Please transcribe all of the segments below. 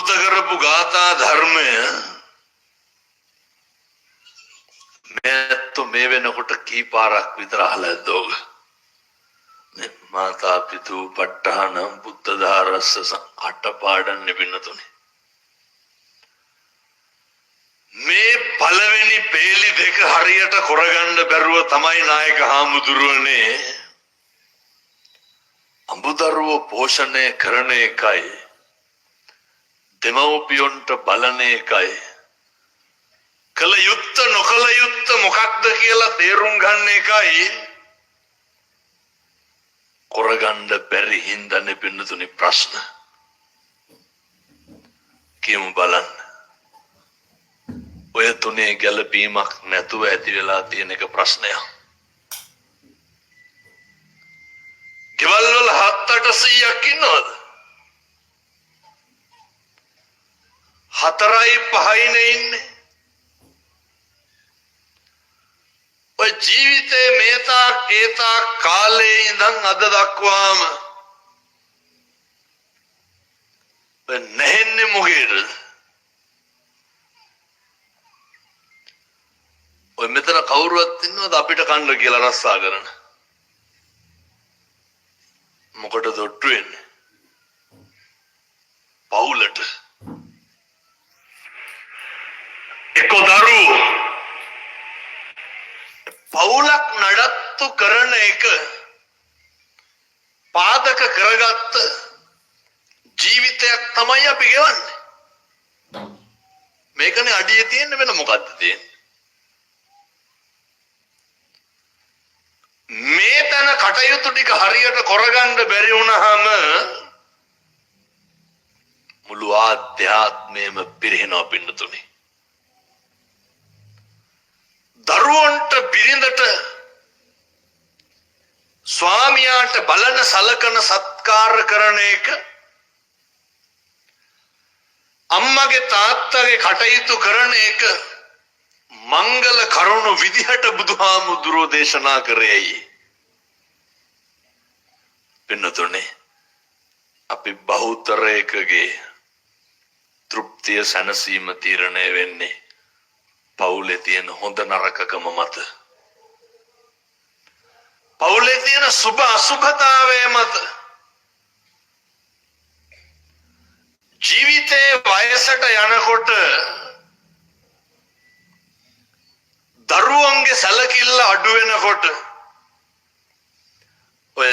ප්‍රස්තුත කරපු ගාථා ධර්මය මේත් මේ වෙනකොට කී පාරක් විතර අහලා ඇද්දෝග මාතා පිතු පට්ඨාන බුද්ධ ධාරස්ස අටපාඩම් නිපින්නතුනේ මේ පළවෙනි පේලි දෙක හරියට කරගන්න බැරුව තමයි නායක හාමුදුරුවනේ අඹදරුව පෝෂණය කරන එකයි දෙමව්පියොන්ට බලන එකයි කල යුත්ත නොකල යුත්ත මොකක්ද කියලා තේරුම් ගන්න එකයි කරගන්න බැරි හින්දානේ පින්නතුනි ප්‍රශ්න කියමු බලන්න ඔය තුනේ ගැළපීමක් නැතුව ඇති වෙලා තියෙන එක ප්‍රශ්නයක් ගෙවල් වල 7-800ක් ඉන්නවද 4-5නේ ඉන්නේ ඔය ජීවිතේ ඒතා කාලේ ඉඳන් අද දක්වාම නැහෙන්නේ මොකේද ඔය මෙතන කවුරුවත් ඉන්නවද අපිට කන්න කියලා රස්සා කරන මොකටද ඔට්ටු වෙන්නේ පවුලට එක්ක දරුවෝ පවුලක් නඩත්තු කරන එක පාදක කරගත්ත ජීවිතයක් තමයි අපි ගෙවන්නේ මේකනේ අඩිය තියෙන්නේ වෙන මොකද්ද තියෙන්නේ මේ තන කටයුතු ටික හරියට කරගන්න බැරි වුණාම මුළු ආධ්‍යාත්මයම පිරිනව පින්නතුනේ දරුවන්ට බිරිඳට ස්වාමියාට බලන සලකන සත්කාර කරන එක අම්මගේ තාත්තගේ කටයුතු කරන එක මංගල කරුණු විදිහට බුදුහාමුදුරෝ දේශනා කරේයි පින්නතුනේ අපි බහුතරයකගේ තෘප්තිය සැනසීම තීරණය වෙන්නේ පවුලේ තියෙන හොඳ නරකකම මත පවුලේ තියෙන සුභ අසුභතාවය මත ජීවිතේ වයසට යනකොට දරුවන්ගේ සැලකිල්ල අඩු වෙනකොට ඔය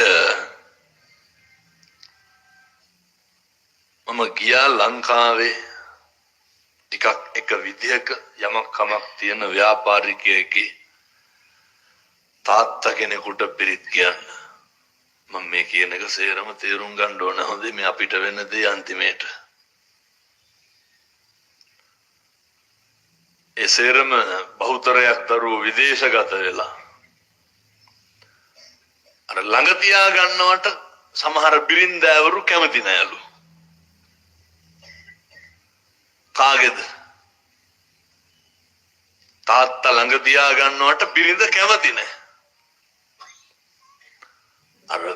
මම ගියා ලංකාවේ ටිකක් එක විදිහක යමක් කමක් තියෙන ව්‍යාපාරිකයෙක්ගේ තාත්තා කෙනෙකුට පිරිත් කියන්න මම මේ කියන එක සේරම තේරුම් ගන්න ඕන හොඳේ මේ අපිට වෙන දේ අන්තිමේට ඒ සේරම බහුතරයක් දරුවෝ විදේශගත වෙලා අර ළඟ තියා ගන්නවට සමහර බිරින්දෑවරු කැමති නෑලු කාගේද තාත්තා ළඟ තියා ගන්නවට බිරිඳ කැමති නෑ අර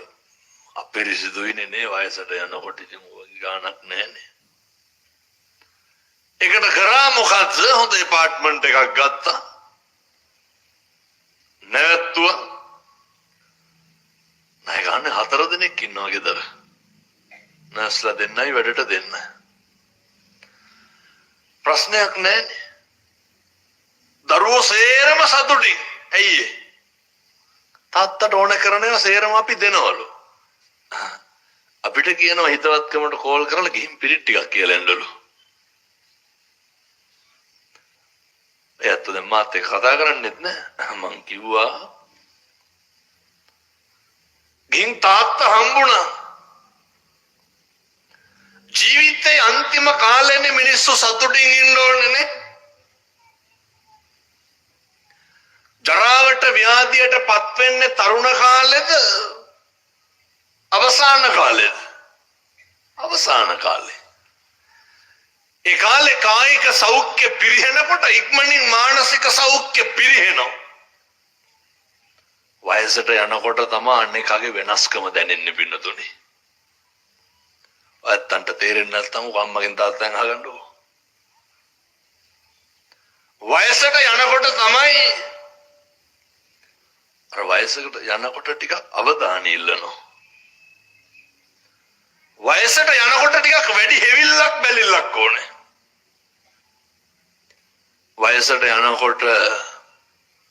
අපිරිසිදුයිනේ නේ වයසට යනකොට ඉතින් ඔයගේ ගානක් නෑනේ ඒකට කරා මොකද්ද හොඳ ඇපාර්ට්මන්ට් එකක් ගත්තා නැවැත්තුවා ණය ගන්න 4 දිනක් ඉන්නවා ගෙදර නර්ස්ලා දෙන්නයි වැඩට දෙන්න ප්‍රශ්නයක් නැන්නේ දරුවෝ සේරම සතුටින් ඇයි තාත්තට ඕන කරනවා සේරම අපි දෙනවලු අපිට කියනවා හිතවත්කමට කෝල් කරලා ගිහින් පිරිත් ටිකක් කියලා එන්නලු එයාත් දැන් මාත් එක්ක කතා කරන්නෙත් නෑ මං කිව්වා ගිහින් තාත්තා හම්බුණා ජීවිතේ අන්තිම කාලේනේ මිනිස්සු සතුටින් ඉන්න ඕනේ නේ ජරාවට ව්‍යාධියට පත් වෙන්නේ තරුණ කාලෙද අවසාන කාලෙද අවසාන කාලේ ඒ කාලේ කායික සෞඛ්‍ය පිරිහෙනකොට ඉක්මනින් මානසික සෞඛ්‍ය පිරිහෙනවා වයසට යනකොට තමයි අනේකගේ වෙනස්කම දැනෙන්නේ පින්නතුනේ ඇත්තන්ට තේරෙන්නේ නැත්නම් අම්මගෙන් තාත්තෙන් අහගන්නකො. වයසට යනකොට තමයි අර වයසකට යනකොට ටිකක් අවධානය ඉල්ලනවා. වයසට යනකොට ටිකක් වැඩි හෙවිල්ලක් බැලිල්ලක් ඕනේ. වයසට යනකොට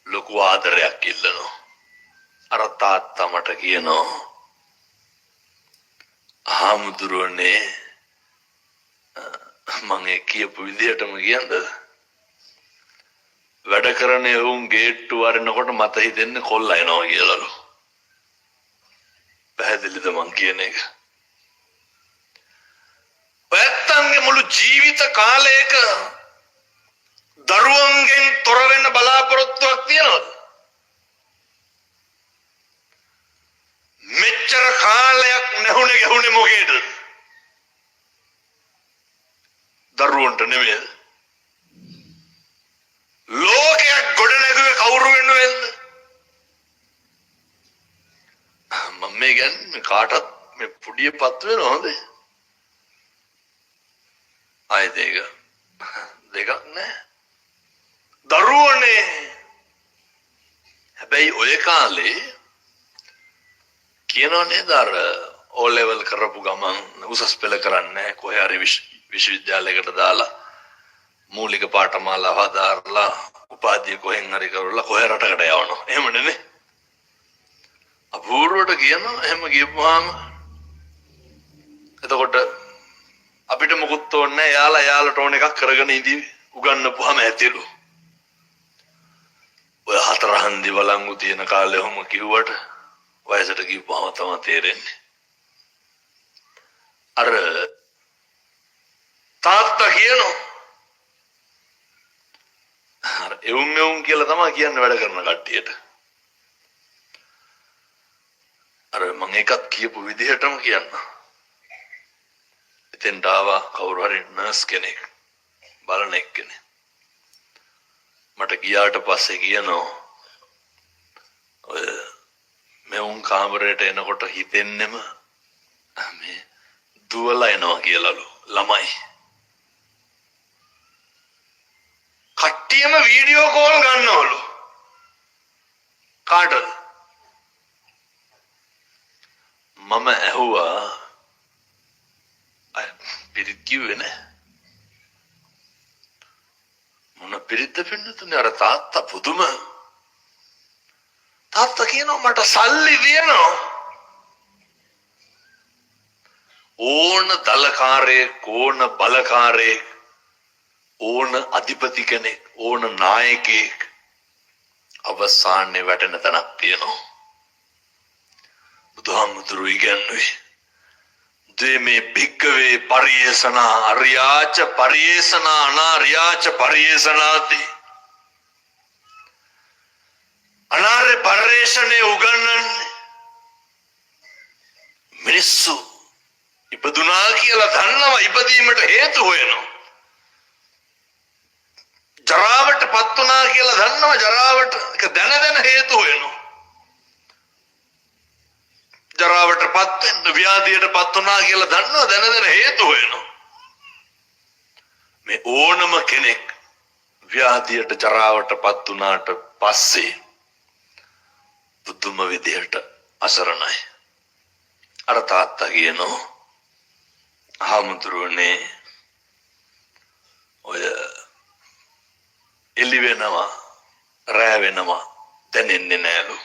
ලොකු ආදරයක් ඉල්ලනවා. අර තාත්තා මට කියනවා හාමුදුරුවනේ මම කියපු විදිහටම කියන්නද? වැඩ කරන එවුන් ගේට්ටු වරිනකොට මට හිතෙන්නේ කොල්ලා එනවා කියලාලු. පැහැදිලිද මං කියන එක? ඔයත්තන්ගේ මුළු ජීවිත කාලයක දරුවන්ගෙන් තොර වෙන්න බලාපොරොත්තුවක් තියනවද? මෙච්චර කාලයක් නැහුනේ ගැහුනේ මොකේද? දරුවන්ට නෙමෙයි. ලෝකයක් ගොඩ නැගුවේ කවුරු වෙනුවෙන්ද? මම මේ කියන්නේ කාටත් මේ පුඩියපත් වෙනව හොඳේ. ආයි දෙකක් නෑ. දරුවනේ. හැබැයි ඔය කාලේ කියනවා නේද අර O level කරපු ගමන් උසස් පෙළ කරන්නේ කොහේ හරි විශ්වවිද්‍යාලයකට දාලා මූලික පාඨමාලාව හදාarලා උපාධිය කොහෙන් හරි කරලා කොහේ රටකට යවනවා. එහෙමනේ නේ. අපූර්වට කියනවා එහෙම ගියපුවාම එතකොට අපිට මොකුත් ඕනේ නැහැ. යාලට ඕන එකක් කරගෙන ඉඳි උගන්නපුවාම ඇතිලු. ඔය හතර හන්දි බලංගු තියෙන කාලේ ඔහොම කිව්වට වයසට ගියපුවාම තමයි තේරෙන්නේ. අර තාත්තා කියනවා අර එවුන් කියලා තමයි කියන්නේ වැඩ කරන කට්ටියට. අර මම එකක් කියපු විදිහටම කියන්න. එතෙන්ට ආවා කවුරු හරි නර්ස් කෙනෙක් බලන එක්කෙනෙක්. මට ගියාට පස්සේ කියනවා ඔය මෙවුන් කාමරයට එනකොට හිතෙන්නෙම මේ දුවලා එනවා කියලාලු ළමයි. කට්ටියම වීඩියෝ කෝල් ගන්නවලු. කාටද? මම ඇහුවා පිරිත් කිව්වේ නෑ. මොන පිරිත්ද පින්නතුනේ? අර තාත්තා පුදුම. තාත්තා කියනවා මට සල්ලි දිනනවා. ඕන දලකාරයෙක්, ඕන බලකාරයෙක්, ඕන අධිපති කෙනෙක්, ඕන නායකයෙක් අවසානයේ වැටෙන තැනක් තියෙනවා. බුදුහාමුදුරු ඉගැන්වුවේ දෙමේ භික්කවේ පරියේසනා අරියාච පරියේසනා අනාරියාච පරියේසනාති. අනාර්ය පරියේෂණේ උගන්වන්නේ මිනිස්සු ඉපදුනා කියලා දන්නවා ඉපදීමට හේතු හොයනවා. ජරාවට පත් වුණා කියලා දන්නවා ජරාවට දැන හේතු හොයනවා. ජරාවට පත් වෙන්න ව්‍යාධියට පත් වුණා කියලා දන්නවා දැන හේතු හොයනවා. මේ ඕනම කෙනෙක් ව්‍යාධියට ජරාවට පත් වුණාට පස්සේ පුදුම විදියට අසරණයි. අර තාත්තා කියනවා හාමුදුරුවනේ ඔය එළි වෙනවා රෑ වෙනවා දැනෙන්නේ නෑලු.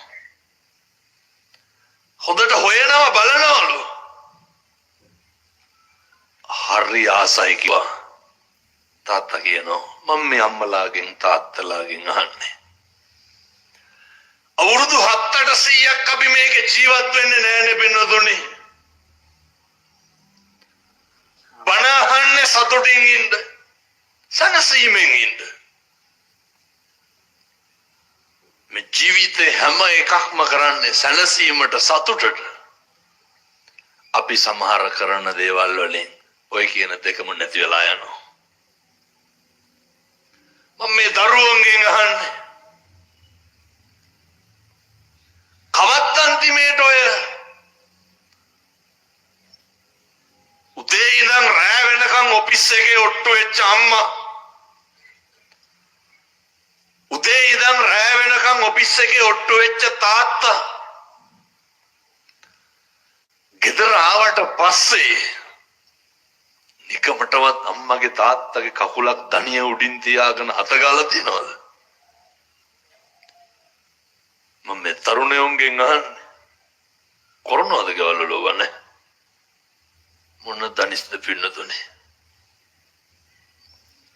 හොඳට හොයනවා බලනවලු. හරි ආසයි කිව්වා. තාත්තා කියනවා මම මේ අම්මලාගෙන් තාත්තලාගෙන් අහන්නේ. අවුරුදු 7-800ක් අපි මේකේ ජීවත් වෙන්නේ නෑනේ පින්නතුනේ. බණ අහන්නේ සතුටින් ඉන්න. සනසීමෙන් ඉන්න. මේ ජීවිතේ හැම එකක්ම කරන්නේ සැනසීමට සතුටට. අපි සමහර කරන දේවල් වලින් ඔය කියන දෙකම නැති වෙලා යනවා. මම මේ දරුවන්ගෙන් අහන්නේ කවත් අන්තිමේට ඔය උදේ ඔෆිස් එකේ ඔට්ටු වෙච්ච අම්මා උදේ ඉඳන් රෑ වෙනකන් ඔෆිස් එකේ ඔට්ටු වෙච්ච තාත්තා ගෙදර ආවට පස්සේ නිකමටවත් අම්මගේ තාත්තගේ කකුලක් දණිය උඩින් තියාගෙන අතගාලා තියනවද? මම මේ තරුණයෝන්ගෙන් අහන්නේ කරනවද ගෙවල් වල වන්නේ? මොන දනිස්ද පින්නතුනේ?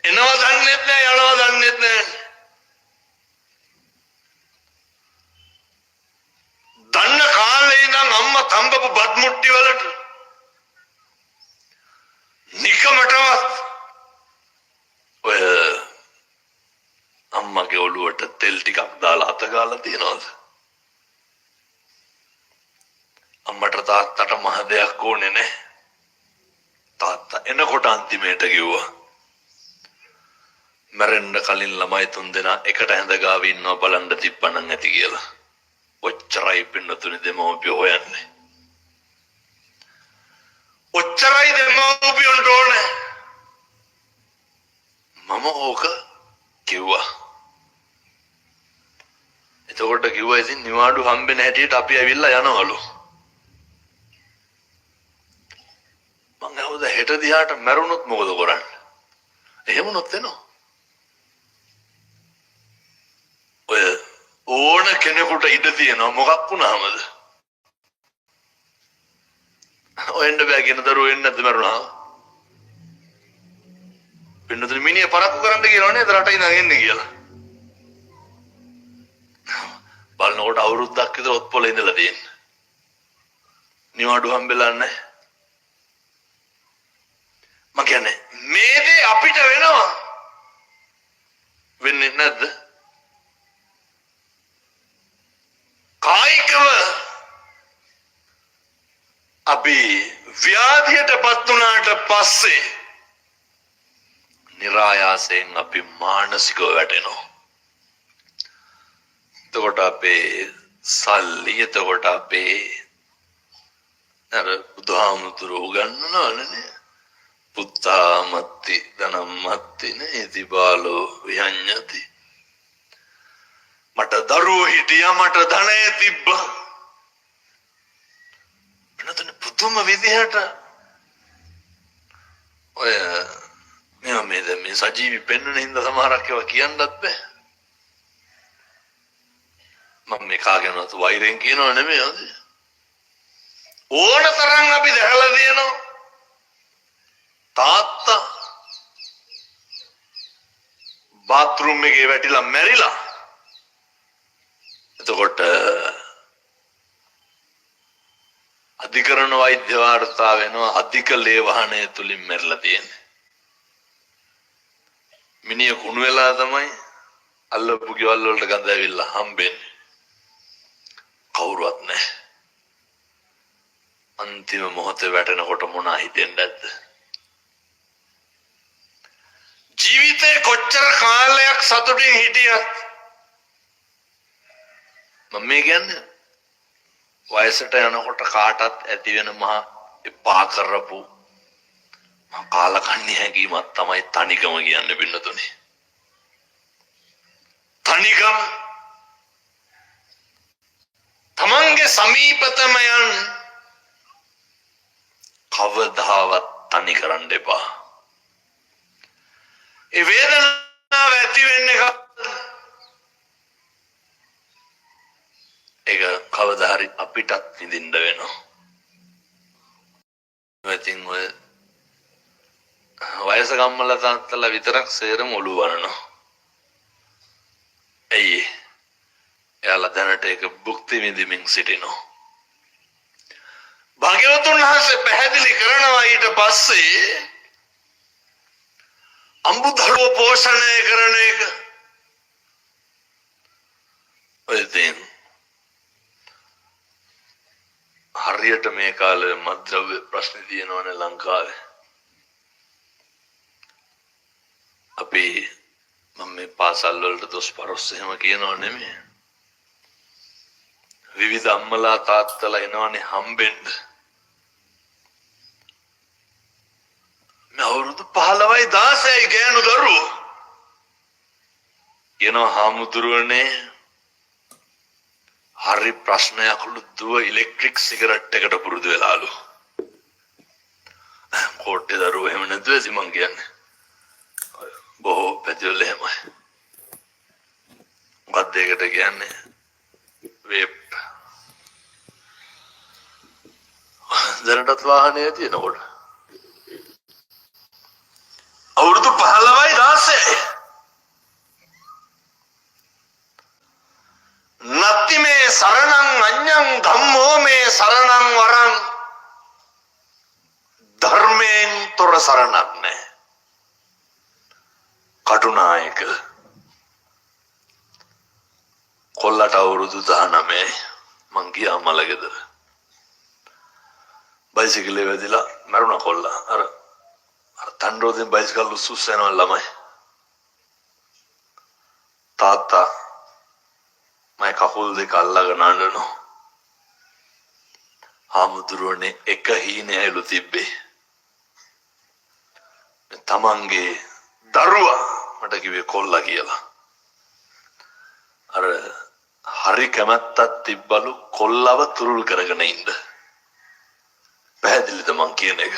එනවා දන්නෙත් නෑ යනවා දන්නෙත් නෑ. දන්න කාලේ ඉඳන් අම්මා තඹපු බත් මුට්ටි වලට නිකමටවත් ඔය අම්මගේ ඔළුවට තෙල් ටිකක් දාලා අතගාලා තියනවද? අම්මට තාත්තට මහ දෙයක් ඕනේ නැහැ. තාත්තා එනකොට අන්තිමේට කිව්වා මැරෙන්න කලින් ළමයි 3 දෙනා එකට ඇඳ ගාව ඉන්නවා බලන්න තිබ්බනම් ඇති කියලා. ඔච්චරයි පින්නතුනේ දෙමව්පියෝ හොයන්නේ. ඔච්චරයි දෙමව්පියන්ට ඕනේ. මම ඕක කිව්වා. එතකොට කිව්වා ඉතින් නිවාඩු හම්බෙන හැටියට අපි ඇවිල්ලා යනවලු. මං අහුවද හෙට දිහාට මැරුණොත් මොකද කරන්නේ? එහෙම වුණොත් එනවා. ඔය ඕන කෙනෙකුට ඉඩ තියෙනවා මොකක් වුණාමද? ඔයෙන්ද බෑ කියන දරුවෝ එන්නේ නැද්ද මරුණා? පින්නතුනි මිනිහ පරක්කු කරන්න කියනවා නේද රට ඉඳන් එන්නේ කියලා. බලනකොට අවුරුද්දක් විතර ඔත්පොල ඉඳලා තියෙන්නේ. නිවාඩු හම්බෙලා නැහැ. මම කියන්නේ මේ දේ අපිට වෙනවා. වෙන්නේ නැද්ද? කායිකව අපි ව්‍යාධියටපත් වුණාට පස්සේ નિરાයාසයෙන් අපි මානසිකව වැටෙනවා. එතකොට අපේ සල්ලි එතකොට අපේ අර බුදුහාමුදුරුවෝ උගන්වනවනේ පුත්තාමත්ති ධනම්මත්ති නේති බාලෝ විහඤ්ඤති. මට දරුවෝ හිටියා මට ධනය තිබ්බා. එනතන පුදුම විදිහට ඔය මේ සජීවී පෙන්වන හින්දා සමහරක් ඒවා කියන්නත් බෑ. මම මේ කාගෙනවත් වෛරෙන් කියනව නෙමෙයි හොඳ. ඕන තරම් අපි දැකලා තියෙනවා. තාත්තා බාත්රූම් එකේ වැටිලා මැරිලා. එතකොට අධිකරණ වෛද්‍ය වාර්තා වෙනවා අධික ලේ වහනය තුලින් මැරිලා තියෙන්නේ. මිනිහ කුණු වෙලා තමයි අල්ලපු ගෙවල් වලට ගඳ ඇවිල්ලා හම්බෙන්නේ. කවුරුවත් නැහැ. අන්තිම මොහොතේ වැටෙනකොට මොනා හිතෙන්නේ නැද්ද? ජීවිතේ කොච්චර කාලයක් සතුටින් හිටියත් මම මේ කියන්නේ වයසට යනකොට කාටත් ඇති වෙන මහා එපා කරපු කාලකන්ණි හැඟීමක් තමයි තනිකම කියන්නේ පින්නතුනේ. තනිකම තමන්ගේ සමීපතමයන් කවදාවත් තනි කරන්න එපා. ඒ වේදනාව ඇති වෙන්නේ ඒක කවදා හරි අපිටත් විඳින්න වෙනවා. ඉතින් ඔය වයස ගම්මල තාත්තලා විතරක් සේරම ඔළුව වරනවා. ඇයි? එයාලා දැනට ඒක භුක්ති විඳින්මින් සිටිනවා. භාග්‍යවතුන් වහන්සේ පැහැදිලි කරනවා ඊට පස්සේ අඹුදරුව පෝෂණය කරන එක. ඔය දෙන් හරියට මේ කාලේ මද්ද්‍රව්‍ය ප්‍රශ්න තියෙනවනේ ලංකාවේ. අපි මම මේ පාසල් වලට දොස් පරොස් එහෙම කියනව නෙමෙයි. විවිධ අම්මලා තාත්තලා එනවනේ හම්බෙන්න. අවුරුදු 15යි 16යි ගෑනු දරුවෝ කියනවා හාමුදුරුවනේ හරි ප්‍රශ්නයක්ලු දුව ඉලෙක්ට්‍රික් සිගරට් එකට පුරුදු වෙලාලු. කෝට්ටේ දරුවෝ එහෙම නැතුව ඇති මං කියන්නේ. බොහෝ පැතිවල එහෙමයි. මොකක්ද ඒකට කියන්නේ? වේප්. දැනටත් වාහනේ තියෙනකොට. අවුරුදු 15යි 16යි. නත්ති මේ සරණං අඤ්ඤං ධම්මෝ මේ සරණං වරං. ධර්මයෙන් තොර සරණක් නැහැ. කටුනායක කොල්ලට අවුරුදු 19යි. මං ගියා මල ගෙදර. බයිසිකලේ වැදිලා මරුණා කොල්ලා. අර තණ්ඩෝදෙන් බයිසිකල් උස්සුස් යනවා ළමයි. තාත්තා මම කකුල් දෙක අල්ලගෙන අඬනවා. හාමුදුරුවනේ එක හීනයලු තිබ්බේ. තමන්ගේ දරුවා මට කිව්වේ කොල්ලා කියලා. අර හරි කැමැත්තක් තිබ්බලු කොල්ලව තුරුල් කරගෙන ඉන්න. පැහැදිලිද මං කියන එක?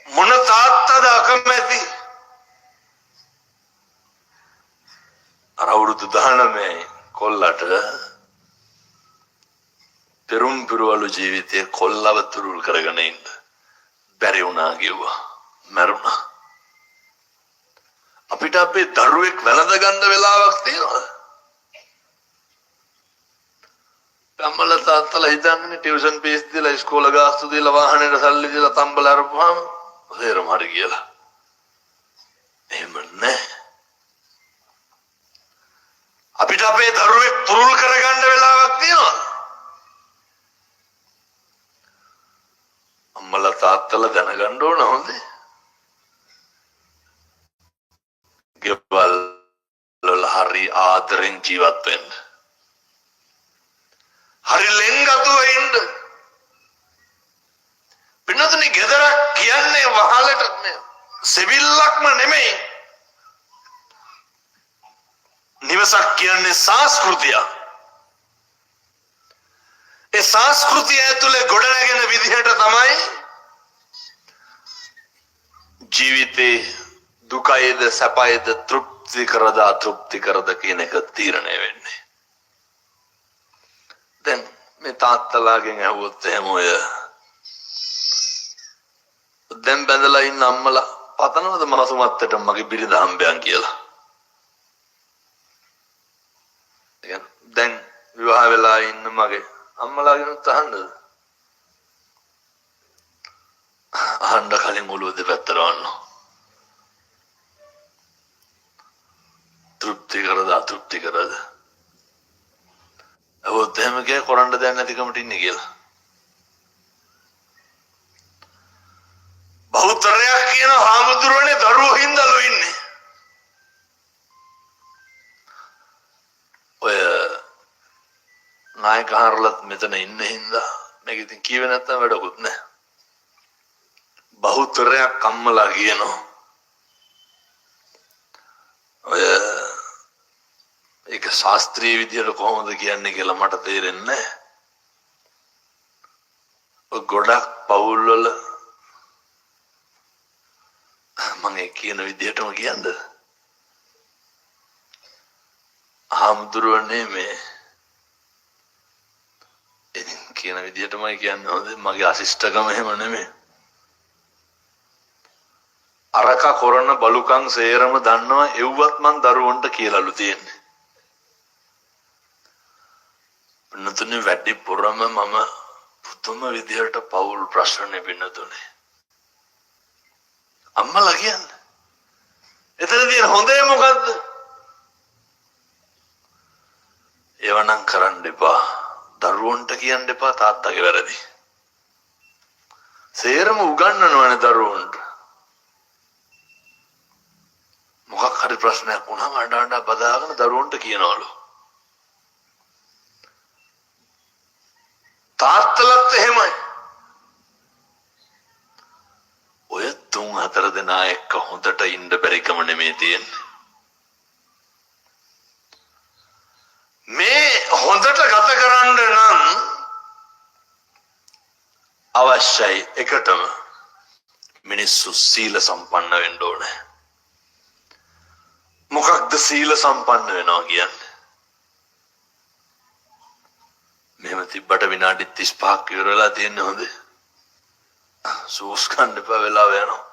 මොන තාත්තද අකමැති? අර අවුරුදු 19 කොල්ලට පෙරුම් පිරුවලු ජීවිතේ කොල්ලව තුරුල් කරගෙන ඉන්න බැරි වුණා කිව්වා. මරුණා. අපිට අපේ දරුවෙක් වැළඳ ගන්න වෙලාවක් තියෙනවද? අම්මලා තාත්තලා හිතන්නේ ටියුෂන් ෆීස් දීලා ඉස්කෝල ගාස්තු දීලා වාහනේට සල්ලි දීලා තම්බලා අරපුවාම හේරම හරි කියලා. එහෙම නැහැ. අපිට අපේ දරුවෙක් පුරුල් කරගන්න වෙලාවක් තියෙනවද? අම්මලා තාත්තලා දැනගන්න ඕන හොඳේ. ගෙවල් වල හරි ආදරෙන් ජීවත් වෙන්න. හරි ලෙන්ගතුව ඉන්න. පින්නතුනි ගෙදරක් කියන්නේ වහලට සෙවිල්ලක්ම නෙමෙයි. නිවසක් කියන්නේ සංස්කෘතිය. ඒ සංස්කෘතිය ඇතුලේ ගොඩනැගෙන විදිහට තමයි ජීවිතේ දුකයිද සැපයිද තෘප්ති කරද අතෘප්ති කරද කියන එක තීරණය වෙන්නේ. දැන් මේ තාත්තලාගෙන් අහුවොත් එහෙම ඔය දැන් බැඳලා ඉන්න අම්මලා පතනවද මනසුමත්තට මගේ බිරිඳ හම්බයන් කියලා? දැන් විවාහ වෙලා ඉන්න මගේ අම්මලාගෙන් අහන්නද? අහන්න කලින් ඔළුව දෙපැත්තට වන්න. තෘප්ති කරද අතෘප්ති කරද? අවොත් එහෙම කිය කරන්න දෙයක් නැතිකමට ඉන්නේ කියලා. බෞද්ධරයක් කියන හාමුදුරුවනේ දරුවෝ හින්දාලෝ ඉන්නේ. ඔය නායක හරලත් මෙතන ඉන්න හින්දා මේක ඉතින් කියවේ නැත්තම් වැඩකුත් නැහැ. බෞද්ධරයක් අම්මලා කියනවා. ඔය ඒක ශාස්ත්‍රීය විදියට කොහොමද කියන්නේ කියලා මට තේරෙන්නේ නැහැ. ඔය ගොඩක් පවුල් වල මම කියන විදියටම කියන්නද? හාමුදුරුවනේ මේ ඉතින් කියන විදියටමයි කියන්නේ. හොඳ මගේ අසිෂ්ඨකම එහෙම නෙමෙයි. අරක කරන බලුකම් සේරම දන්නවා එව්වත් මං දරුවන්ට කියලාලු තියෙන්නේ. පින්නතුනේ වැඩි පුරම මම පුතුම විදියට පවුල් ප්‍රශ්නේ පින්නතුනේ. අම්මලා කියන්නේ. එතන තියෙන හොඳේ මොකද්ද? ඒවනම් කරන්න එපා. දරුවන්ට කියන්න එපා තාත්තගේ වැරදි. සේරම උගන්වනවනේ දරුවන්ට. මොකක් හරි ප්‍රශ්නයක් වුණාම අඬ බදාගෙන දරුවන්ට කියනවලු. තාත්තලත් එහෙමයි. තුන් හතර දෙනා එක්ක හොඳට ඉන්න බැරිකම නෙමේ තියෙන්නේ. මේ හොඳට ගත කරන්න නම් අවශ්‍යයි එකටම මිනිස්සු සීල සම්පන්න වෙන්න ඕනේ. මොකක්ද සීල සම්පන්න වෙනවා කියන්නේ? මෙහෙම තිබ්බට විනාඩි 35ක් ඉවර වෙලා තියෙන්නේ හොඳේ. සූස් ගන්න එපා වෙලාව යනවා.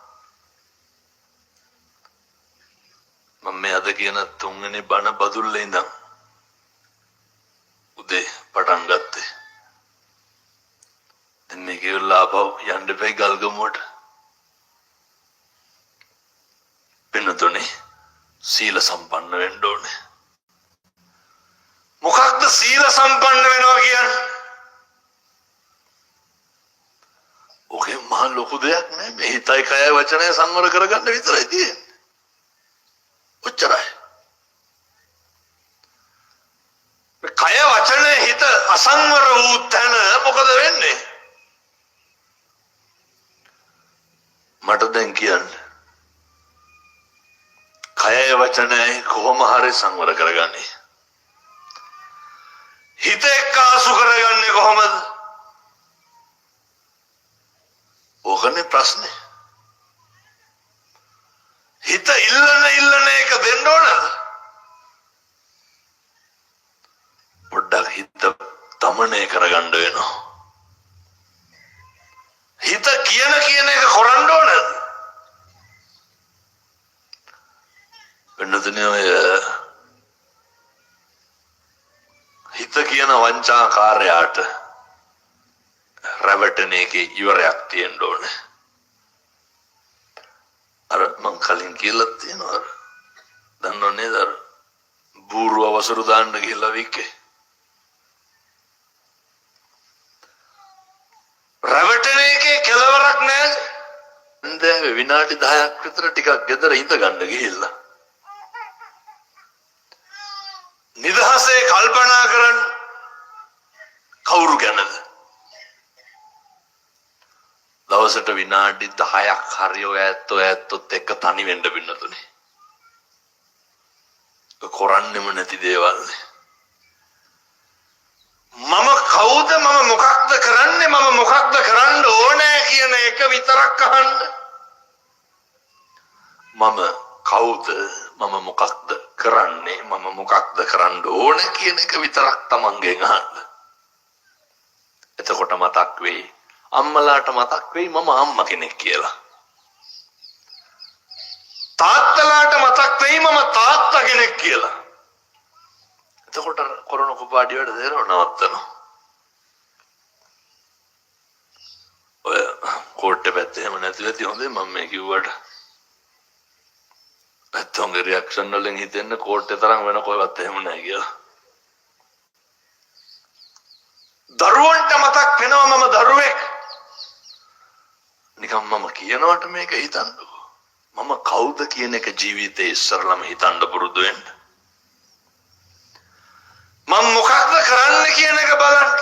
මම මේ අද කියන තුන්වෙනි බණ බදුල්ලේ ඉඳන් උදේ පටන් ගත්තේ. දැන් මේ කියලා ආපහු යන්න එපයි ගල්ගමුවට. වෙනතොනේ සීල සම්පන්න වෙන්න ඕනේ. මොකක්ද සීල සම්පන්න වෙනවා කියන්නේ? ඔකේ මහ ලොකු දෙයක් නෑ. මේ හිතයි කයයි වචනය සංවර කරගන්න විතරයි තියෙන්නේ. ඔච්චරයි. කය වචනය හිත අසංවර වූ තැන මොකද වෙන්නේ? මට දැන් කියන්න. කයයි වචනය කොහොම හරි සංවර කරගන්නේ. හිත එක්ක ආසු කරගන්නේ කොහොමද? ඕකනේ ප්‍රශ්නේ. හිත ඉල්ලන එක දෙන්න ඕනද? පොඩ්ඩක් හිත දමනය කරගන්න වෙනවා. හිත කියන එක කරන්න ඕනද? වෙනදනේ ඔය හිත කියන වංචාකාරයාට රැවටෙන එකේ ඉවරයක් තියෙන්න ඕනේ. අර මං කලින් කියලා තියෙනවා. දන්නව නේද? අර බූරුව වසරු දාන්න ගිහලා වික්කේ. රැවටෙන එකේ කෙලවරක් නැහැ. දැන් විනාඩි 10ක් විතර ටිකක් ගෙදර ඉඳ ගන්න ගිහිල්ලා. නිදහසේ කල්පනා කරන්න. කවුරු ගැනද? දවසට විනාඩි 10ක් හරි ඔය ඇත්තොත් එක්ක තනි වෙන්න බින්නතුනේ. කරන්නෙම නැති දේවල්. මම කවුද? මම මොකක්ද කරන්නේ? මම මොකක්ද කරන්න ඕනේ කියන එක විතරක් අහන්න. මම කවුද? මම මොකක්ද කරන්නේ? මම මොකක්ද කරන්න ඕනේ කියන එක විතරක් තමන්ගෙන් අහන්න. එතකොට මතක් වෙයි. අම්මලාට මතක් වෙයි මම අම්මා කෙනෙක් කියලා. තාත්තලාට මතක් වෙයි මම තාත්තා කෙනෙක් කියලා. එතකොට කොරණ කුපාඩි වල දේරව නවත්තනවා. ඔය කෝට්ටේ පැත්තේ එහෙම නැතිව ඇති හොඳේ මම මේ කිව්වට. පැත්තොන්ගේ රියැක්ෂන් වලින් හිතෙන්න කෝට්ටේ තරම් වෙන කොහෙවත් එහෙම නැහැ කියලා. දරුවන්ට මතක් වෙනවා මම දරුවෙක්. නිකම් මම කියනවට මේක හිතන්නකෝ. මම කවුද කියන එක ජීවිතේ ඉස්සරළම හිතන්න පුරුදු වෙන්න. මම මොකක්ද කරන්න කියන එක බලන්න.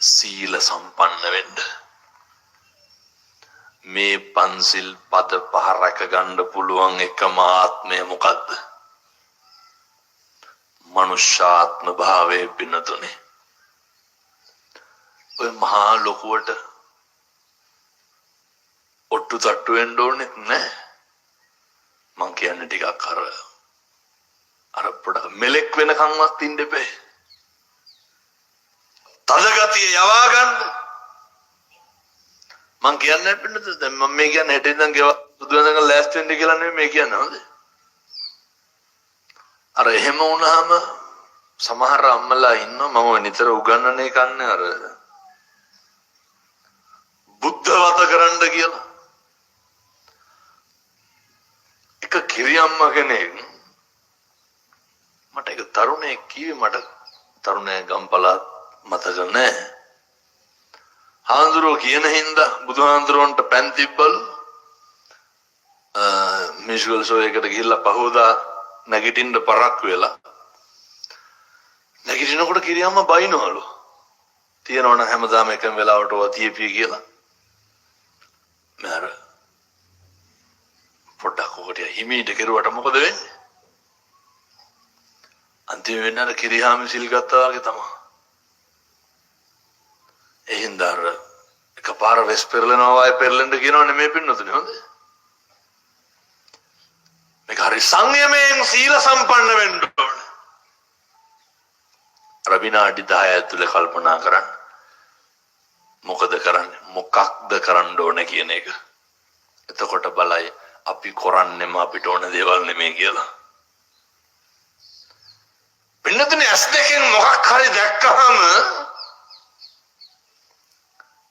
සීල සම්පන්න වෙන්න. මේ පන්සිල් පද පහ රැක ගන්න පුළුවන් එකම ආත්මය මොකද්ද? මනුෂ්‍යාත්ම භාවයේ පින්නතුනේ. ඔය මහා ලොකුවට ඔට්ටු තට්ටු වෙන්න ඕනේ නැහැ. මං කියන්නේ ටිකක් අර පොඩක් මෙලෙක් වෙනකන්වත් ඉන්න එපේ. තද ගතිය යවා ගන්න. මං කියන්නේ පින්නත දැන් මම මේ කියන්නේ හෙට ඉඳන් සුදු වෙනකන් ලෑස්ති වෙන්න කියලා නෙමෙයි මේ කියන්නේ හොඳේ. අර එහෙම වුණාම සමහර අම්මලා ඉන්නවා මම නිතර උගන්වන එකන්නේ අර බුද්ධවත කරන්න කියලා. එක කිරියම්ම කෙනෙක් මට එක තරුණයෙක් කිව්වේ මට තරුණයා ගම්පලත් මතක නැහැ. හාමුදුරුවෝ කියන හින්දා බුදුහාමුදුරුවන්ට පෑන් තිබ්බලු. මියුසිකල් ෂෝ එකකට ගිහිල්ලා පහෝදා නැගිටින්න පරක් වෙලා නැගිටිනකොට කිරියම්ම බයිනවලු. තියෙනවනම් හැමදාම එකම වෙලාවට ඔය තියපිය කියලා මම පොඩ්ඩක් ඔකට හිමීට කෙරුවට මොකද වෙන්නේ? අන්තිම වෙන්නේ අර කිරිහාමි සිල් ගත්තා වගේ තමයි. එහෙනම් අර එකපාර වෙස් පෙරලනවා වයි පෙරලෙන්න කියනවනේ මේ පින්නතුනේ හොඳ. මේක හරි සංයමයෙන් සීල සම්පන්න වෙන්න ඕනේ. අර විනාඩි 10 ඇතුලේ කල්පනා කරන්න. මොකද කරන්නේ? මොකක්ද කරන්න ඕනේ කියන එක. එතකොට බලයි අපි කරන්නේම අපිට ඕන දේවල් නෙමෙයි කියලා. පින්නතුනේ ඇස් දෙකෙන් මොකක් හරි දැක්කහම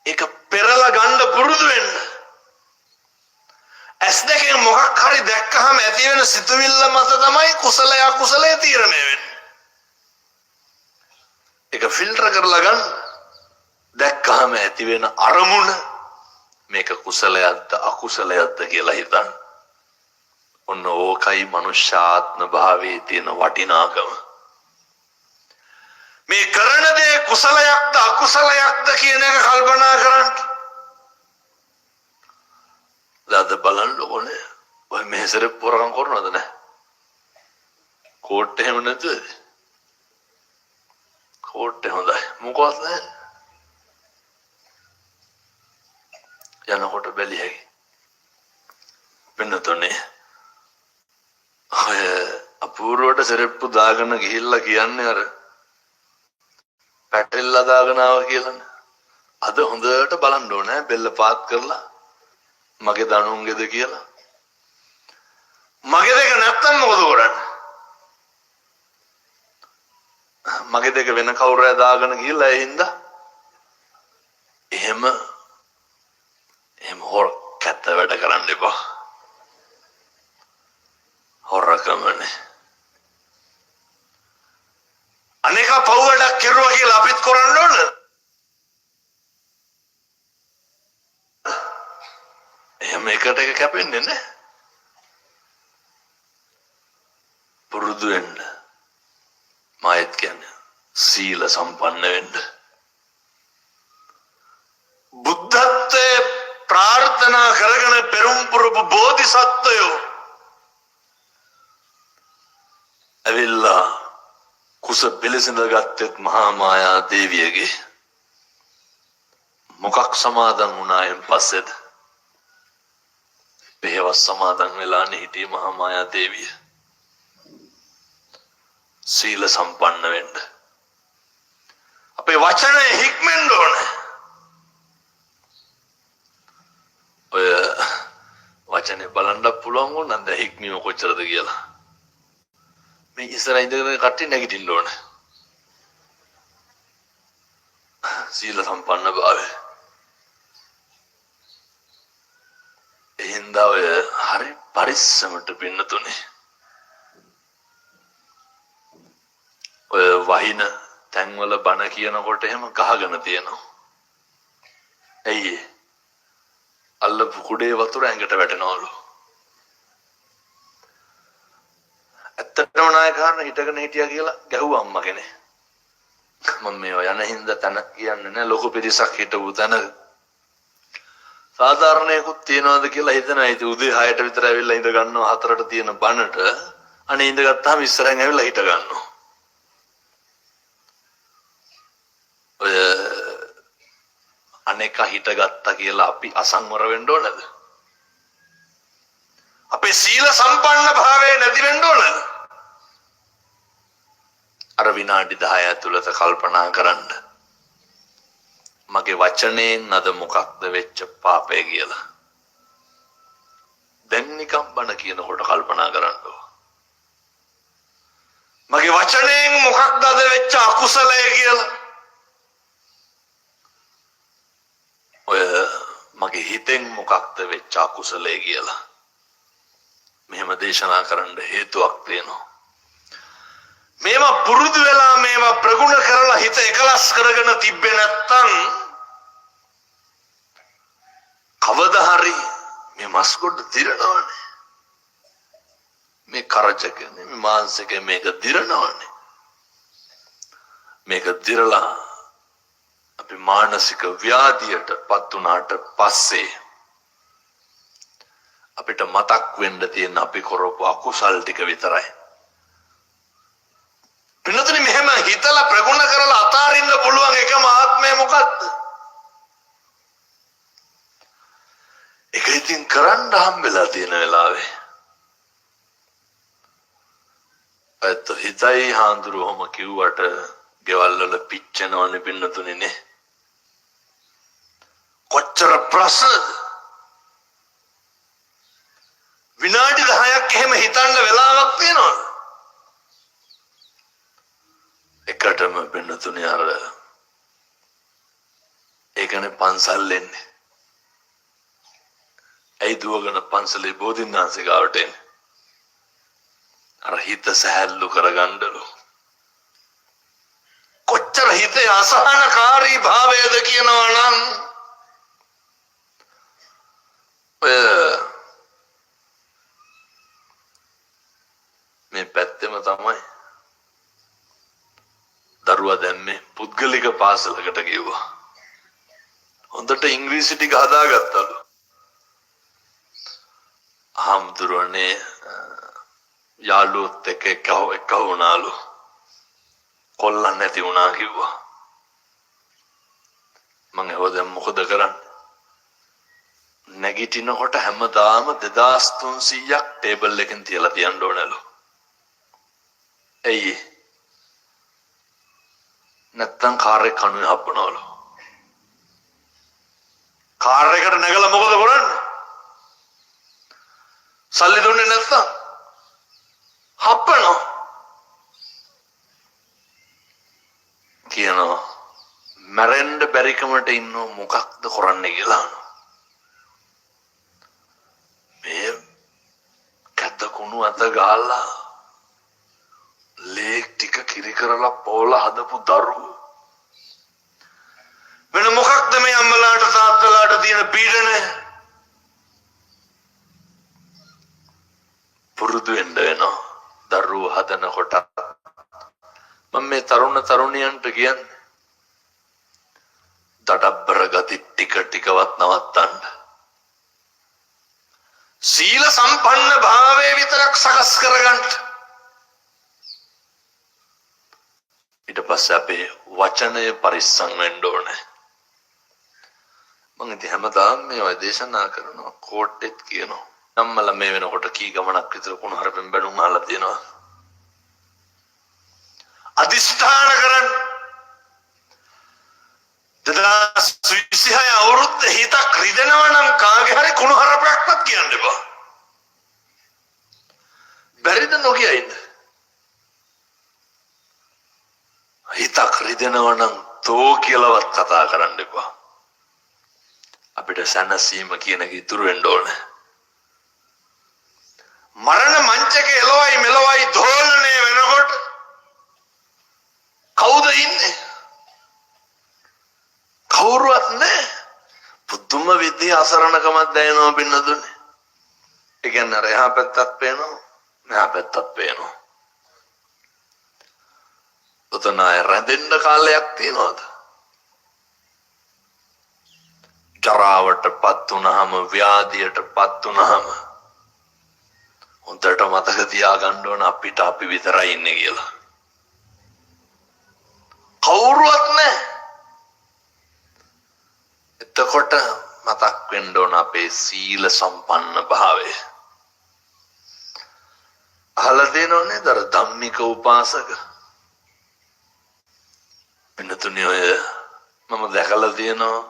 ඒක පෙරලා ගන්න පුරුදු වෙන්න. ඇස් දෙකෙන් මොකක් හරි දැක්කහම ඇති වෙන සිතුවිල්ල මත තමයි කුසලය අකුසලය තීරණය වෙන්නේ. ඒක ෆිල්ටර් කරලා ගන්න. දැක්කහම ඇති වෙන අරමුණ මේක කුසලයක්ද අකුසලයක්ද කියලා හිතන්න. ඔන්න ඕකයි මනුෂ්‍යාත්ම භාවයේ තියෙන වටිනාකම. මේ කරන දේ කුසලයක්ද අකුසලයක්ද කියන එක කල්පනා කරන්න. දාද බලන්න ඕනේ. ඔය මෙහෙසර පොරකම් කරනවද නැහැ? කෝට් එහෙම නැතුවද? කෝට් හොඳයි. මොකවත් නැහැ. යනකොට බැලිය හැකි. පින්නතුනේ ඔය අපූර්වට සෙරෙප්පු දාගෙන ගිහිල්ලා කියන්නේ අර පැටෙල්ලා දාගෙන ආවා කියලානේ. අද හොඳට බලන්න ඕනේ බෙල්ල පාත් කරලා මගේ දණුන්ගේද කියලා. මගේ දෙක නැත්තම් මොකද කරන්නේ? මගේ දෙක වෙන කවුරුහරි දාගෙන ගිහිල්ලා ඒ හින්දා එහෙම හොර කැත්ත වැඩ කරන්න එපා. හොරකමනේ. අනේක පව් වැඩක් කෙරුවා කියලා අපිත් කරන්න ඕන. එහෙම එකට එක කැපෙන්නේ නැහැ. පුරුදු වෙන්න. මායත් කියන්නේ සීල සම්පන්න වෙන්න. බුද්ධත්වයේ ප්‍රාර්ථනා කරගෙන පෙරම් පුරපු බෝධිසත්වයෝ ඇවිල්ලා කුස පිළිසිඳ ගත්තෙත් මහා මායා දේවියගේ මොකක් සමාදන් වුණායින් පස්සේද? පෙරවස් සමාදන් වෙලානේ හිටියේ මහා මායා දේවිය. සීල සම්පන්න වෙන්න. අපේ වචනේ හික්මෙන්න ඕනේ. ඔය වචනේ බලන්න පුළුවන් වුණාද හික්මීම කොච්චරද කියලා. මේ ඉස්සරහින් ඉඳගෙන කට්ටිය නැගිටින්න ඕනේ. සීල සම්පන්න භාවය. එහෙනම් ඔය හරි පරිස්සමට පින්නතුනේ. ඔය වහින තැන්වල බණ කියනකොට එහෙම ගහගෙන තියෙනවා. ඇයි ඒ? අල්ලපු කුඩේ වතුර ඇඟට වැටෙනවලු. ඇත්තටම නායකහරණ හිටගෙන හිටියා කියලා ගැහුවා අම්මා කෙනෙක්. මම මේවා යන හින්දා තන කියන්නේ නැහැ ලොකු පිරිසක් හිටපු තැන. සාධාරණයකුත් තියනවාද කියලා හිතනවා. ඉතින් උදේ 6ට විතර ඇවිල්ලා ඉඳ ගන්නවා 4ට තියෙන බණට. අනේ ඉඳ ගත්තාම ඉස්සරහෙන් ඇවිල්ලා හිට ගන්නවා. ඔය අනේක හිට ගත්තා කියලා අපි අසංවර වෙන්න ඕනද? අපේ සීල සම්පන්න භාවය නැති වෙන්න ඕනද? අර විනාඩි 10 ඇතුළත කල්පනා කරන්න. මගේ වචනයෙන් අද මොකක්ද වෙච්ච පාපය කියලා. දැන් නිකම් බණ කියනකොට කල්පනා කරන්න. මගේ වචනයෙන් මොකක්ද අද වෙච්ච අකුසලය කියලා. ඔය මගේ හිතෙන් මොකක්ද වෙච්ච අකුසලය කියලා. මෙහෙම දේශනා කරන්න හේතුවක් තියෙනවා. මේවා පුරුදු වෙලා මේවා ප්‍රගුණ කරලා හිත එකලස් කරගෙන තිබ්බේ නැත්තම් කවදා හරි මේ මස්කොඩ දිරනවනේ. මේ කරචක මේ මාංශක මේක දිරනවනේ. මේක දිරලා අපි මානසික ව්‍යාධියට පත් වුණාට පස්සේ අපිට මතක් වෙන්න තියෙන අපි කරපු අකුසල් ටික විතරයි. පින්නතුනි මෙහෙම හිතලා ප්‍රගුණ කරලා අතාරින්න පුළුවන් එකම ආත්මය මොකද්ද? ඒක ඉතින් කරන්න හම්බෙලා තියෙන වෙලාවේ අත හිතයි හාඳුරුවම කිව්වට ගෙවල් වල පිච්චෙනවනේ පින්නතුනි නේ. කොච්චර ප්‍රශ්නද? විනාඩි 10ක් එහෙම හිතන්න වෙලාවක් තියෙනවද? එකටම පින්නතුනි අර ඒකනේ පන්සල් එන්නේ. ඇයි දුවගෙන පන්සලේ බෝධින්නාන්සේ ගාවට එන්නේ? අර හිත සහැල්ලු කරගන්නලු. කොච්චර හිතේ අසහනකාරී භාවයද කියනවා නම් මේ පැත්තෙම තමයි දරුවා දැම්මේ පුද්ගලික පාසලකට ගිහුවා. හොඳට ඉංග්‍රීසි ටික හදාගත්තලු. හම්දුරනේ යාළුවොත් එක්ක එක වුණාලු. කොල්ලන් නැති වුණා කිව්වා. මං එහෙනම් මොකද කරන්නේ? නැගිටිනකොට හැමදාම 2300ක් ටේබල් එකෙන් තියලා තියන්න ඕනලු. එයි නැත්තම් කාර් එක කණුවේ හප්පනවලු. කාර් එකට නැගලා මොකද කරන්නේ? සල්ලි දුන්නේ නැත්තම් හප්පනවා. කියනවා මැරෙන්න බැරිකමට ඉන්න මොකක්ද කරන්නේ කියලා. මේ කැත කුණු අත ගාලා ලේක් ටික කිරි කරලා පොළ හදපු දරුවෝ වෙන මොකක්ද මේ අම්මලාට තාත්තලාට තියෙන පීඩනය? පුරුදු වෙන්න වෙනවා දරුවෝ හදනකොට. මම මේ තරුණියන්ට කියන්නේ දඩබ්බර ගති ටික ටිකවත් නවත්තන්න. සීල සම්පන්න භාවයේ විතරක් සකස් කරගන්න. ඊට පස්සේ අපේ වචනය පරිස්සම් වෙන්න ඕනේ. මම ඉතින් හැමදාම මේ දේශනා කරනවා කෝට්ටෙත් කියනවා. අම්මලා මේ වෙනකොට කී ගමනක් විතර කුණු හරපෙන් බැනුම් අහලා තියෙනවා. අදිෂ්ඨාන කරන්න 2026 අවුරුද්ද හිතක් රිදෙනවා නම් කාගේ හරි කුණු හරපයක්වත් කියන්න එපා. බැරිද නොකිය ඉන්න? හිතක් රිදෙනවා නම් තෝ කියලාවත් කතා කරන්න එපා. අපිට සැනසීම කියන එක ඉතුරු වෙන්න ඕනේ. මරණ මංචකේ එළවයි මෙලවයි දෝලණය වෙනකොට කවුද ඉන්නේ? කවුරුවත් නැහැ. පුදුම විදිහේ අසරණකමක් දැනෙනවා පින්නතුනේ. ඒ කියන්නේ අර එහා පැත්තක් පේනවා, මෙහා පැත්තක් පේනවා. උතන අය රැඳෙන්න කාලයක් තියනවාද? ජරාවටපත් වුණාම, ව්‍යාධියටපත් වුණාම හොඳට මතක තියාගන්න ඕන අපිට අපි විතරයි ඉන්නේ කියලා. කවුරුවත් නැහැ. එතකොට මතක් වෙන්න ඕන අපේ සීල සම්පන්න භාවය. අහලා තියෙනවනේ දර ධම්මික උපාසක. වෙනතුනේ ඔය මම දැකලා තියෙනවා.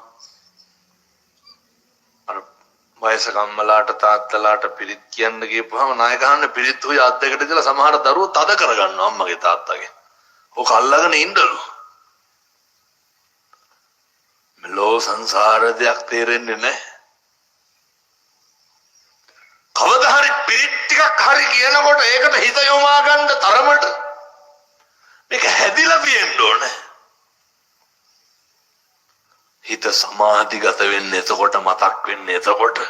අර වයසක අම්මලාට තාත්තලාට පිරිත් කියන්න ගියපුවාම නායක අහන්න පිරිත් ඔය අත් දෙකට දාලා සමහර දරුවෝ තද කරගන්නවා අම්මගේ තාත්තගේ. ඔක අල්ලගෙන ඉන්නලු. මෙලෝ සංසාර දෙයක් තේරෙන්නේ නැහැ. කවදා හරි පිරිත් ටිකක් හරි කියනකොට ඒකට හිත යොමා ගන්න තරමට මේක හැදිලා තියෙන්න ඕනේ. හිත සමාධිගත වෙන්නේ එතකොට, මතක් වෙන්නේ එතකොට.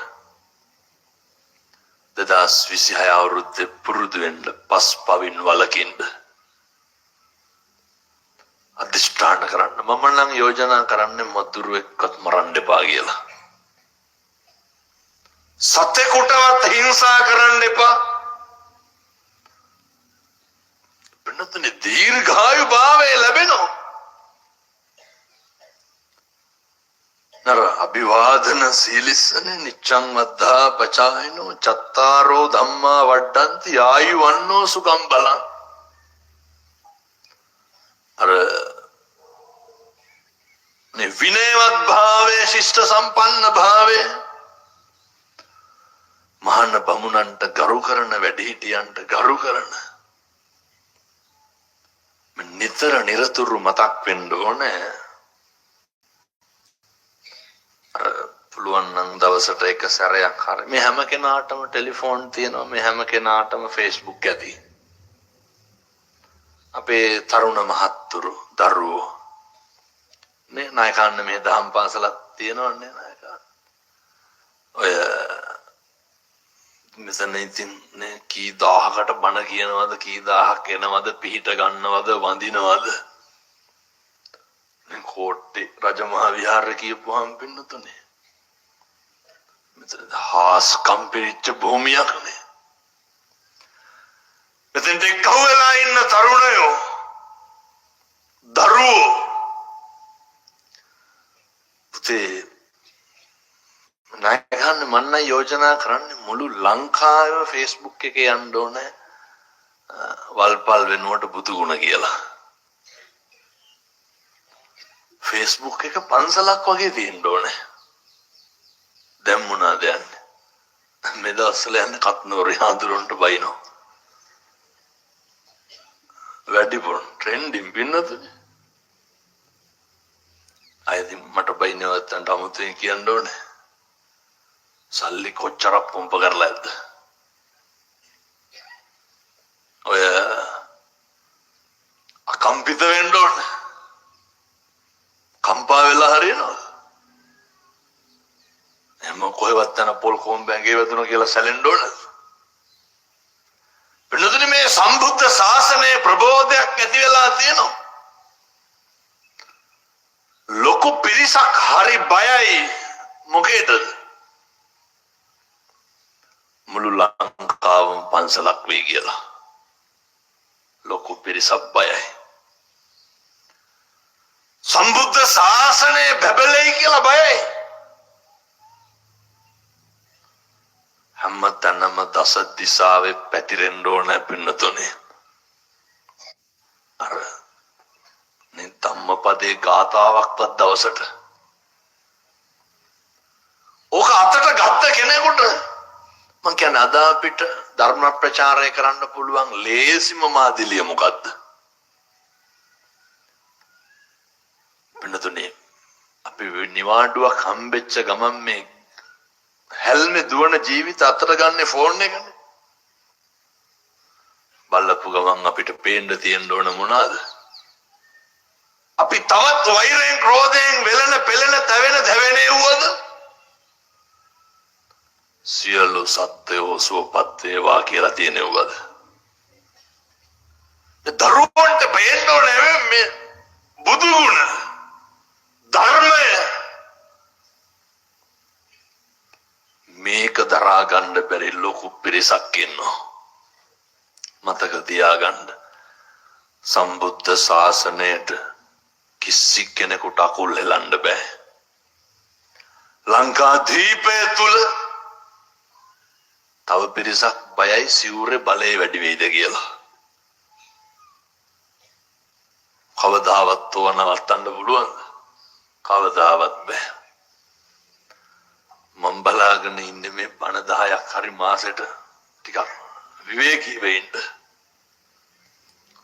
2026 අවුරුද්දේ පුරුදු වෙන්න පස් පවින් වලකින්න. අධිෂ්ඨාන කරන්න. මම නම් යෝජනා කරන්නේ මදුරු එක්කත් මරන්න එපා කියලා. සතෙකුටවත් හිංසා කරන්න එපා. පින්නතුනේ දීර්ඝායු භාවය ලැබෙනවා. නර අභිවාදන සීලිස්සනේ නිච්ඡං වද්ධා පචායනෝ චත්තාරෝ ධම්මා වඩ්ඩಂತಿ ආයුවන්නෝ සුඛං බලං. අර මේ විනයවත් භාවයේ ශිෂ්ට සම්පන්න භාවයේ මහාන බමුණන්ට ගරු කරන වැඩිහිටියන්ට ගරු කරන නිතර නිරතුරු මතක් වෙන්න ඕනේ. අර පුළුවන් නම් දවසට එක සැරයක් හරි මේ හැම කෙනාටම ටෙලිෆෝන් තියෙනවා, මේ හැම කෙනාටම Facebook ඇති. අපේ තරුණ මහත්තුරු දරුවෝ නේ නායකයන් මේ දහම් පාසලක් තියෙනවනේ නායකයන්. ඔය මෙතන ඉතින් නේ කී දහහකට බණ කියනවද, කී දහහක් එනවද, පිහිට ගන්නවද, වඳිනවද. මේ කෝට්ටේ රජමහා විහාරය කියපුවාම පින්නතුනේ මෙතන හාස් කම්පිරිච්ච භූමියක් නේ. මෙතෙන්ට කවුලා ඉන්න තරුණයෝ දරුවෝ පුතේ නායකයන් මන්න යෝජනා කරන්නේ මුළු ලංකාවේම Facebook එකේ යන්න ඕනේ වල්පල් වෙනුවට බුදු ගුණ කියලා. Facebook එක පන්සලක් වගේ තියෙන්න ඕනේ. දැන් මොනවාද යන්නේ? මේ දවස්වල යන්නේ කත්නෝරේ හඳුරන්ට බයිනෝ. වැඩිපුර ට්‍රෙන්ඩින් පින්නතුනේ. අයිති මට බයිනවත් අන්ට අමුතුවෙන් කියන්න ඕනේ. සල්ලි කොච්චරක් පොම්ප කරලා ඇද්ද? ඔය අකම්පිත වෙන්න ඕනේ. කම්පා වෙලා හරියනවද? එහම කොහෙවත් යන පොල් කොම්බැංගේ වැදුණා කියලා සැලෙන්න ඕනද? පින්නතුනි මේ සම්බුද්ධ ශාසනයේ ප්‍රබෝධයක් ඇති වෙලා තියෙනවා. ලොකු පිරිසක් හරි බයයි. මොකේද? මුළු ලංකාවම පන්සලක් වෙයි කියලා. ලොකු පිරිසක් බයයි. සම්බුද්ධ ශාසනය බැබලෙයි කියලා බයයි. හැම තැනම දස දිසාවේ පැතිරෙන්න ඕන පින්නතුනේ. අර නේ ධම්මපදේ ගාතාවක්වත් දවසට ඕක අතට ගත්ත කෙනෙකුට මං කියන්නේ අද අපිට ධර්ම ප්‍රචාරය කරන්න පුළුවන් ලේසිම මාදිලිය මොකද්ද? පින්නතුනේ අපි නිවාඩුවක් හම්බෙච්ච ගමන් මේ හැල්මේ දුවන ජීවිත අතට ගන්න ෆෝන් එකනේ. බලපු ගමන් අපිට පේන්න තියෙන්න ඕන මොනවාද? අපි තවත් වෛරයෙන් ක්‍රෝධයෙන් වෙලෙන පෙළෙන තැවෙන දැවෙනේවද? සියලු සත්ත්වයෝ සුවපත් වේවා කියලා තියෙනවද? දරුවන්ට පේන්න ඕනේ මේ බුදු ගුණ ධර්මය මේක දරා ගන්න බැරි ලොකු පිරිසක් ඉන්නවා. මතක තියාගන්න සම්බුද්ධ ශාසනයට කිසි කෙනෙකුට අකුල් හෙලන්න බෑ. ලංකාදීපය තුල තව පිරිසක් බයයි සිවුරේ බලය වැඩි වෙයිද කියලා. කවදාවත් ඕව නවත්තන්න පුළුවන්ද? කවදාවත් බෑ. මම බලාගෙන ඉන්නේ මේ බණ 10ක් හරි මාසෙට ටිකක් විවේකීව ඉන්න.